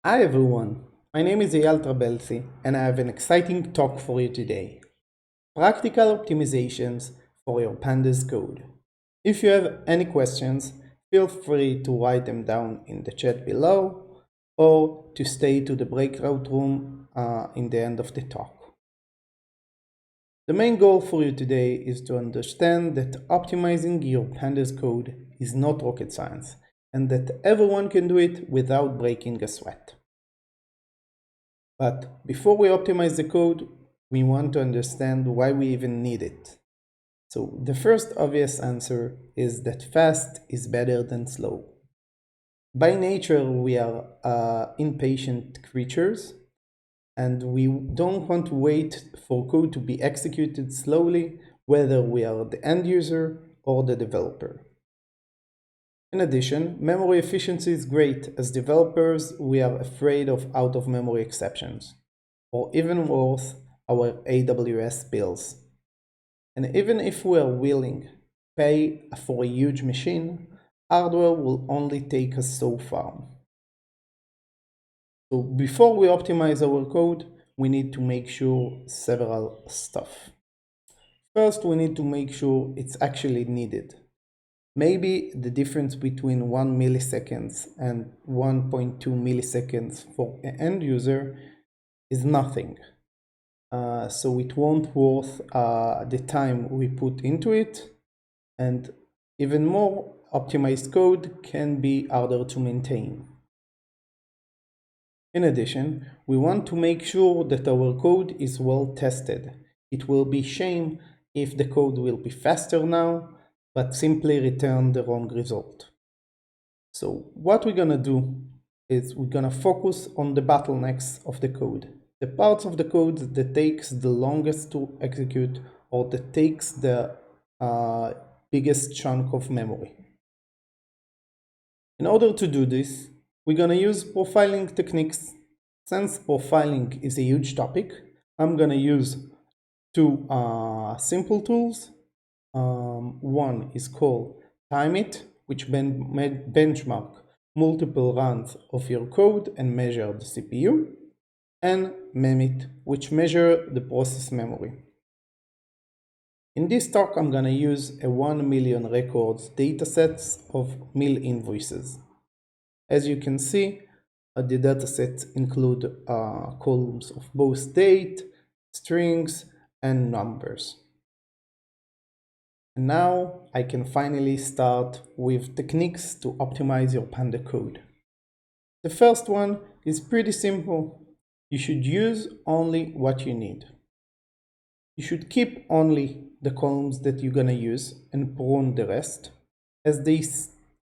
Hi everyone, my name is Eyal Trabelsi and I have an exciting talk for you today. Practical optimizations for your Pandas code. If you have any questions, feel free to write them down in the chat below or to stay to the breakout room in the end of the talk. The main goal for you today is to understand that optimizing your Pandas code is not rocket science and that everyone can do it without breaking a sweat. But before we optimize the code, we want to understand why we even need it. So the first obvious answer is that fast is better than slow. By nature, we are impatient creatures, and we don't want to wait for code to be executed slowly, whether we are the end user or the developer. In addition, memory efficiency is great. As developers, we are afraid of out-of-memory exceptions, or even worse, our AWS bills. And even if we are willing to pay for a huge machine, hardware will only take us so far. So before we optimize our code, we need to make sure several stuff. First, we need to make sure it's actually needed. Maybe the difference between 1 milliseconds and 1.2 milliseconds for an end user is nothing. So it won't worth the time we put into it, and even more, optimized code can be harder to maintain. In addition, we want to make sure that our code is well tested. It will be shame if the code will be faster now, but simply return the wrong result. So what we're gonna do is we're gonna focus on the bottlenecks of the code. The parts of the code that takes the longest to execute or that takes the biggest chunk of memory. In order to do this, we're gonna use profiling techniques. Since profiling is a huge topic, I'm gonna use two simple tools. One is called TimeIt, which benchmark multiple runs of your code and measure the CPU, and Memit, which measure the process memory. In this talk, I'm gonna use a 1 million records datasets of mill invoices. As you can see, the datasets include columns of both date, strings, and numbers. And now I can finally start with techniques to optimize your Panda code. The first one is pretty simple. You should use only what you need. You should keep only the columns that you're gonna use and prune the rest, as they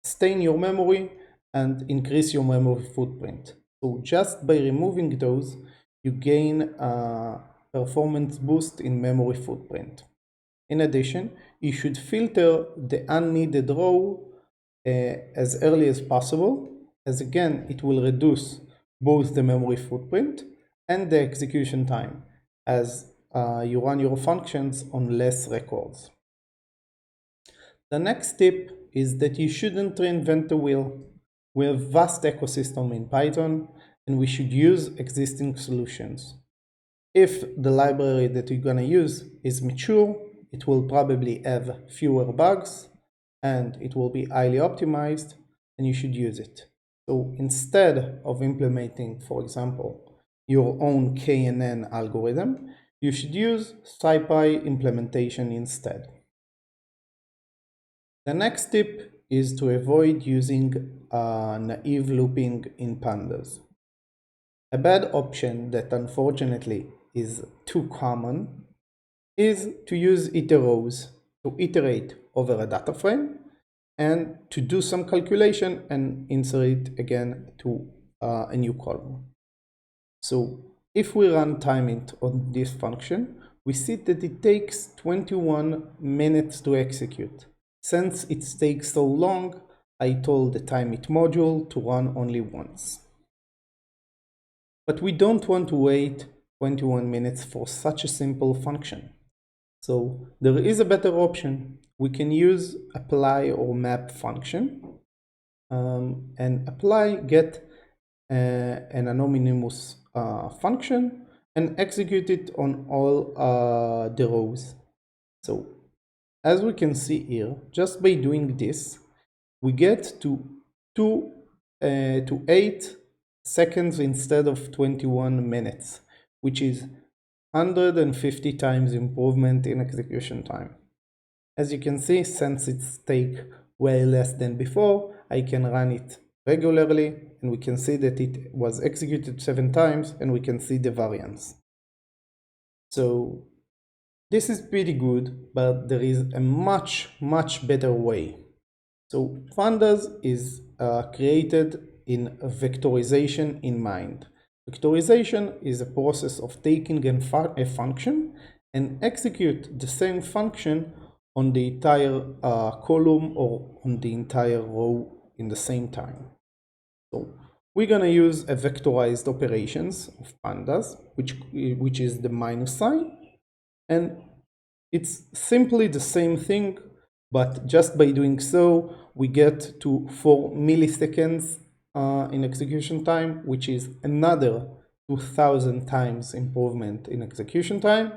stay in your memory and increase your memory footprint. So just by removing those, you gain a performance boost in memory footprint. In addition, you should filter the unneeded row as early as possible, as again, it will reduce both the memory footprint and the execution time, as you run your functions on less records. The next tip is that you shouldn't reinvent the wheel. We have a vast ecosystem in Python, and we should use existing solutions. If the library that you're gonna use is mature, it will probably have fewer bugs and it will be highly optimized, and you should use it. So instead of implementing, for example, your own KNN algorithm, you should use SciPy implementation instead. The next tip is to avoid using naive looping in Pandas. A bad option that unfortunately is too common is to use iteros to iterate over a data frame and to do some calculation and insert it again to a new column. So if we run TimeIt on this function, we see that it takes 21 minutes to execute. Since it takes so long, I told the TimeIt module to run only once. But we don't want to wait 21 minutes for such a simple function. So there is a better option. We can use apply or map function and apply get an anonymous function and execute it on all the rows. So as we can see here, just by doing this, we get to 8 seconds instead of 21 minutes, which is 150 times improvement in execution time. As you can see, since it's take way less than before, I can run it regularly, and we can see that it was executed 7 times, and we can see the variance. So this is pretty good, but there is a much better way. So Pandas is created in vectorization in mind. Vectorization is a process of taking a function and execute the same function on the entire column or on the entire row in the same time. So we're gonna use a vectorized operations of Pandas, which is the minus sign, and it's simply the same thing, but just by doing so, we get to 4 milliseconds in execution time, which is another 2000 times improvement in execution time.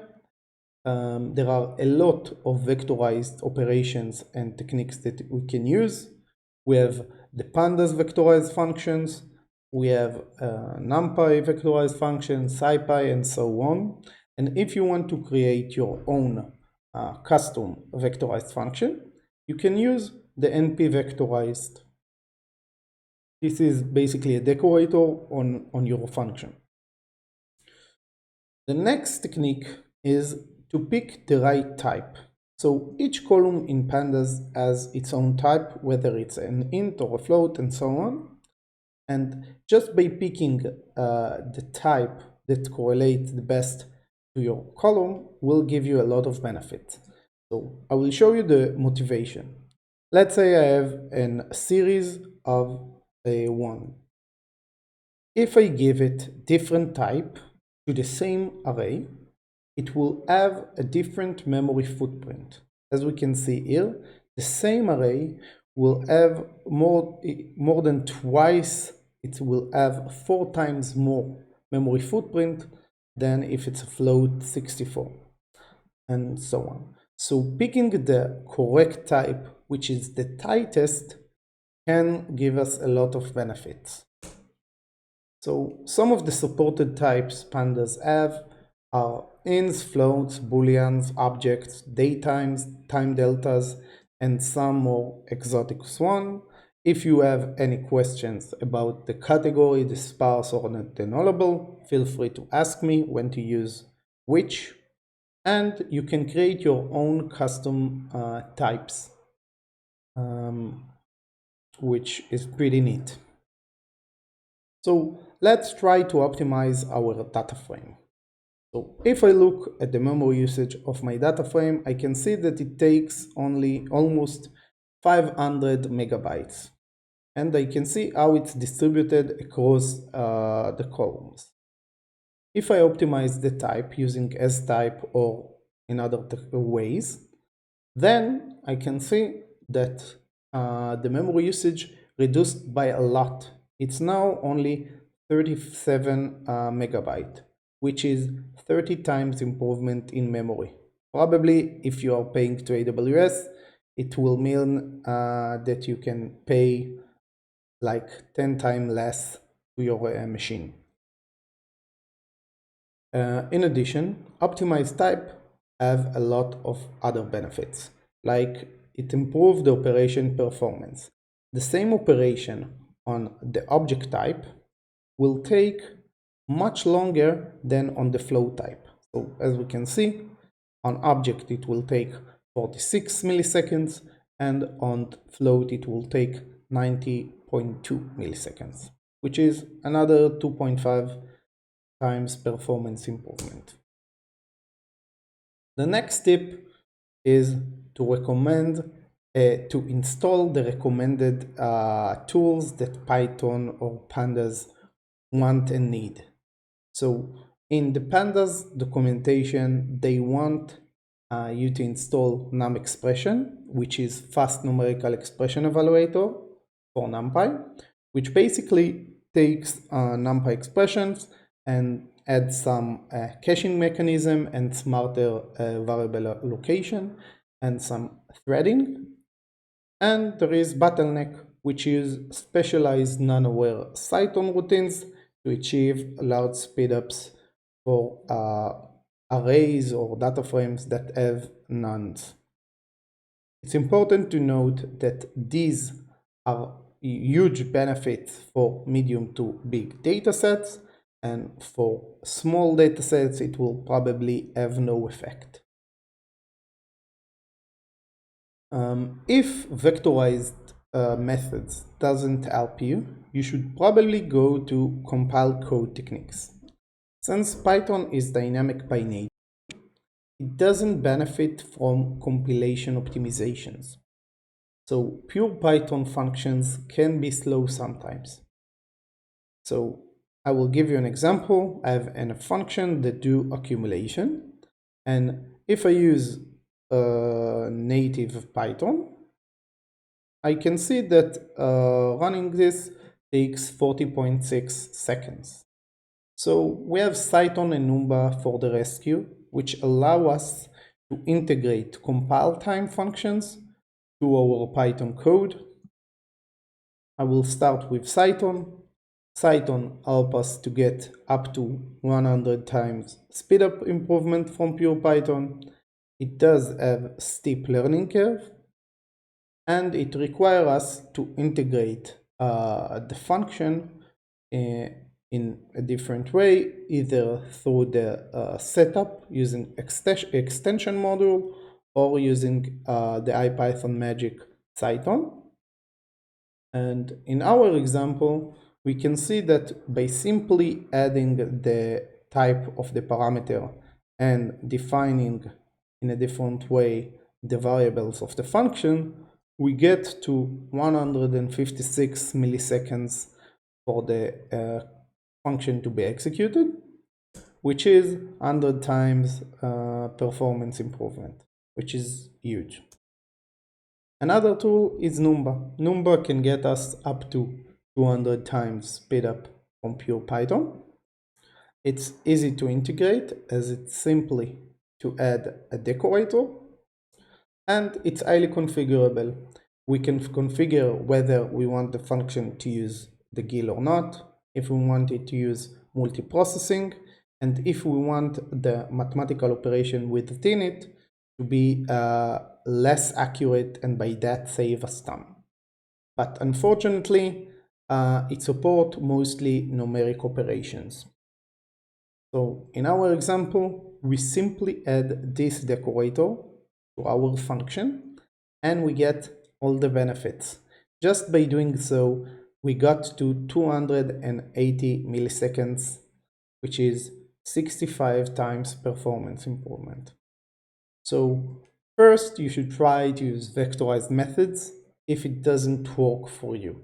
There are a lot of vectorized operations and techniques that we can use. We have the Pandas vectorized functions, we have NumPy vectorized functions, SciPy, and so on. And if you want to create your own custom vectorized function, you can use the NP vectorized. This is basically a decorator on your function. The next technique is to pick the right type. So each column in Pandas has its own type, whether it's an int or a float and so on. And just by picking the type that correlates the best to your column will give you a lot of benefit. So I will show you the motivation. Let's say I have a series of a 1. If I give it different type to the same array, it will have a different memory footprint. As we can see here, the same array will have more than twice, it will have 4 times more memory footprint than if it's a float 64, and so on. So picking the correct type, which is the tightest, can give us a lot of benefits. So some of the supported types Pandas have are ints, floats, booleans, objects, datetimes, time deltas, and some more exotic one. If you have any questions about the category, the sparse or the nullable, feel free to ask me when to use which, and you can create your own custom types, which is pretty neat. So let's try to optimize our data frame. So if I look at the memory usage of my data frame, I can see that it takes only almost 500 megabytes. And I can see how it's distributed across the columns. If I optimize the type using S-type or in other ways, then I can see that the memory usage reduced by a lot. It's now only 37 megabyte, which is 30 times improvement in memory. Probably if you are paying to AWS, it will mean that you can pay like 10 times less to your machine. In addition, optimized type have a lot of other benefits, like it improves the operation performance. The same operation on the object type will take much longer than on the float type. So as we can see, on object it will take 46 milliseconds, and on float it will take 90.2 milliseconds, which is another 2.5 times performance improvement. The next tip is to recommend to install the recommended tools that Python or Pandas want and need. So in the Pandas documentation, they want you to install NumExpression, which is fast numerical expression evaluator for NumPy, which basically takes NumPy expressions and adds some caching mechanism and smarter variable allocation and some threading. And there is bottleneck, which is specialized non-aware Cython routines to achieve large speedups for arrays or data frames that have nuns. It's important to note that these are huge benefits for medium to big datasets, and for small datasets it will probably have no effect. If vectorized methods doesn't help you, you should probably go to compile code techniques. Since Python is dynamic by nature, it doesn't benefit from compilation optimizations. So pure Python functions can be slow sometimes. So I will give you an example. I have a function that do accumulation, and if I use native Python, I can see that running this takes 40.6 seconds. So we have Cython and Numba for the rescue, which allow us to integrate compile time functions to our Python code. I will start with Cython. Cython helps us to get up to 100 times speedup improvement from pure Python. It does have a steep learning curve, and it requires us to integrate the function in a different way, either through the setup using extension module or using the IPython magic Cython. And in our example, we can see that by simply adding the type of the parameter and defining in a different way the variables of the function, we get to 156 milliseconds for the function to be executed, which is 100 times performance improvement, which is huge. Another tool is Numba. Numba can get us up to 200 times speed up from pure Python. It's easy to integrate as it's simply to add a decorator, and it's highly configurable. We can configure whether we want the function to use the GIL or not, if we want it to use multiprocessing, and if we want the mathematical operation within it to be less accurate and by that save us time. But unfortunately, it supports mostly numeric operations. So in our example, we simply add this decorator to our function and we get all the benefits. Just by doing so, we got to 280 milliseconds, which is 65 times performance improvement. So first, you should try to use vectorized methods. If it doesn't work for you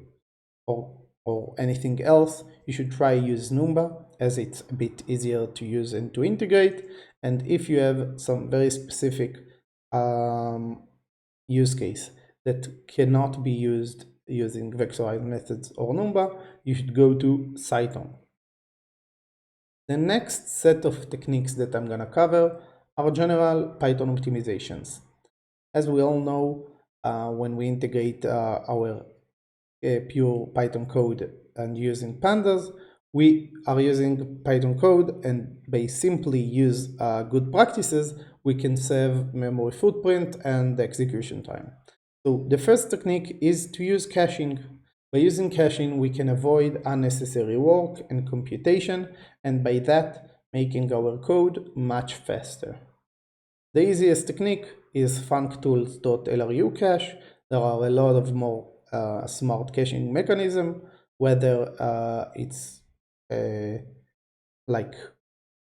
or anything else, you should try use Numba, as it's a bit easier to use and to integrate. And if you have some very specific use case that cannot be used using vectorized methods or Numba, you should go to Cython. The next set of techniques that I'm gonna cover are general Python optimizations. As we all know, when we integrate our pure Python code and using Pandas, we are using Python code, and by simply use good practices, we can save memory footprint and execution time. So the first technique is to use caching. By using caching, we can avoid unnecessary work and computation, and by that, making our code much faster. The easiest technique is functools.lru cache. There are a lot of more smart caching mechanism, whether it's like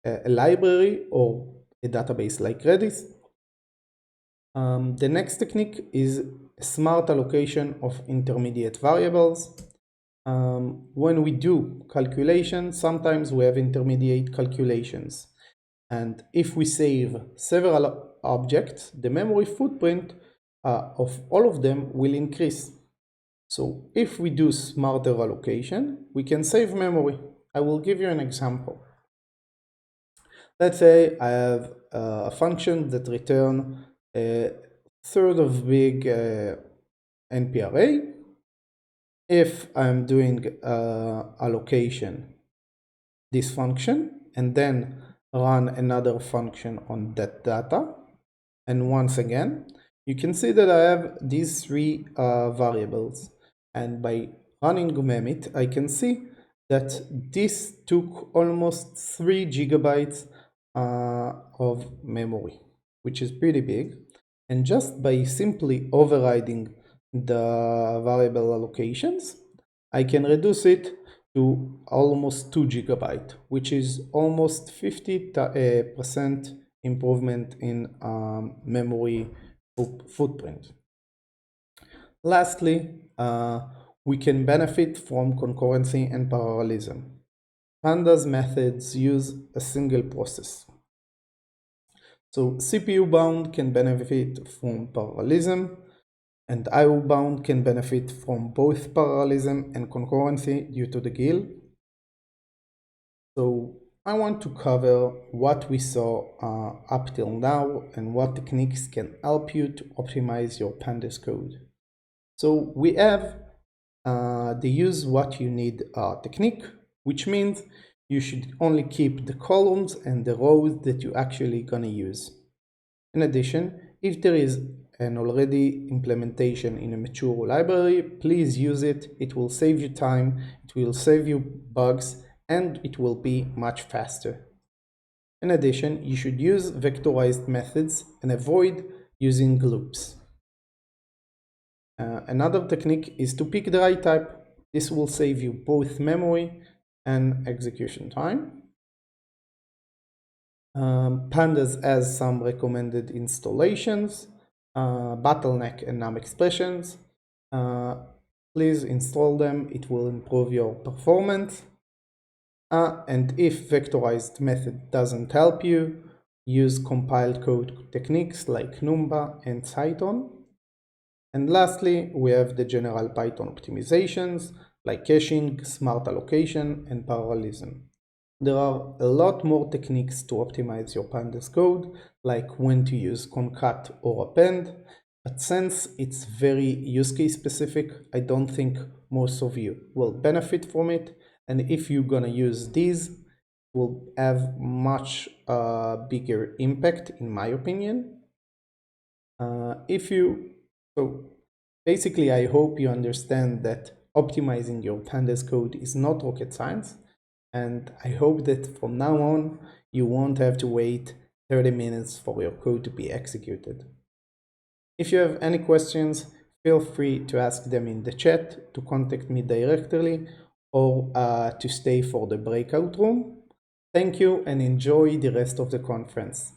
a library or a database like Redis. The next technique is smart allocation of intermediate variables. When we do calculation, sometimes we have intermediate calculations. And if we save several objects, the memory footprint of all of them will increase. So if we do smarter allocation, we can save memory. I will give you an example. Let's say I have a function that returns a third of big NPRA. If I'm doing allocation, this function, and then run another function on that data, and once again, you can see that I have these three variables. And by running Memit, I can see that this took almost 3 gigabytes of memory, which is pretty big. And just by simply overriding the variable allocations, I can reduce it to almost 2 gigabytes, which is almost 50% improvement in memory footprint. Lastly, we can benefit from concurrency and parallelism. Pandas methods use a single process. So CPU bound can benefit from parallelism, and IO bound can benefit from both parallelism and concurrency due to the GIL. So I want to cover what we saw up till now and what techniques can help you to optimize your Pandas code. So we have the use what you need technique, which means you should only keep the columns and the rows that you're actually gonna use. In addition, if there is an already implementation in a mature library, please use it. It will save you time, it will save you bugs, and it will be much faster. In addition, you should use vectorized methods and avoid using loops. Another technique is to pick the right type. This will save you both memory and execution time. Pandas has some recommended installations, bottleneck and num expressions. Please install them, it will improve your performance. And if vectorized method doesn't help you, use compiled code techniques like Numba and Cython. And lastly, we have the general Python optimizations like caching, smart allocation, and parallelism. There are a lot more techniques to optimize your Pandas code, like when to use concat or append, but since it's very use case specific, I don't think most of you will benefit from it. And if you're gonna use these, it will have much bigger impact, in my opinion. So basically, I hope you understand that optimizing your Pandas code is not rocket science. And I hope that from now on, you won't have to wait 30 minutes for your code to be executed. If you have any questions, feel free to ask them in the chat, to contact me directly, or to stay for the breakout room. Thank you and enjoy the rest of the conference.